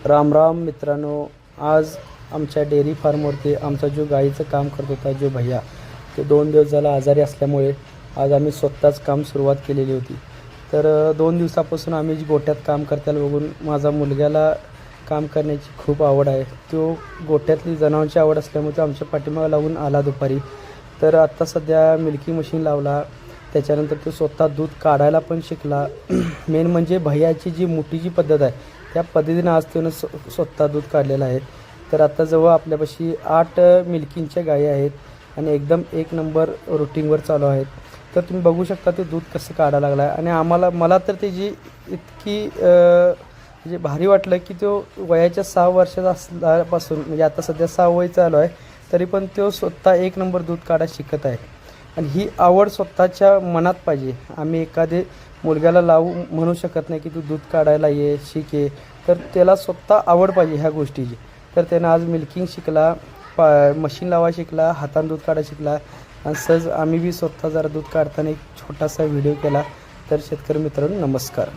राम राम मित्रांनो, आज आमच्या डेअरी फार्मवरती आमचा जो गाईचं काम करत होता जो भैया, तो 2 दिवस झाला आजारी असल्यामुळे आज आम्ही स्वतःच काम सुरुवात केलेली होती. तर 2 दिवसापासून आम्ही जी गोठ्यात काम करताना बघून माझा मुलग्याला काम करण्याची खूप आवड आहे. तो गोठ्यातली जनावरांची आवड असल्यामुळे तो आमच्या पाठीमागे लावून आला दुपारी. तर आत्ता सध्या मिल्की मशीन लावला. त्याच्यानंतर तो स्वतः दूध काढायला पण शिकला. मेन म्हणजे भैयाची जी मोठीची पद्धत आहे त्या पद्धतीनं आज त्यानं स्वतः दूध काढलेलं आहे. तर आता जवळ आपल्यापाशी 8 मिल्किंगच्या गायी आहेत आणि एकदम एक नंबर रुटीनवर चालू आहेत. तर तुम्ही बघू शकता ते दूध कसं काढायला लागला आहे. आणि मला तर त्याची इतकी म्हणजे भारी वाटलं की तो वयाच्या 6 वर्षाचा असल्यापासून, म्हणजे आता सध्या 6 वय चालू आहे, तरी पण तो स्वतः एक नंबर दूध काढायला शिकत आहे. आणि ही आवड स्वतःच्या मनात पाहिजे. आम्ही एखादे मुलग्याला लावू म्हणू शकत नाही की तू दूध काढायला ये, शिक ये. तर त्याला स्वतः आवड पाहिजे ह्या गोष्टीची. तर त्यानं आज मिल्किंग शिकला, मशीन लावायला शिकला, हातानं दूध काढायला शिकला. आणि सहज आम्ही बी स्वतः जरा दूध काढताना एक छोटासा व्हिडिओ केला. तर शेतकरी मित्रांनो, नमस्कार.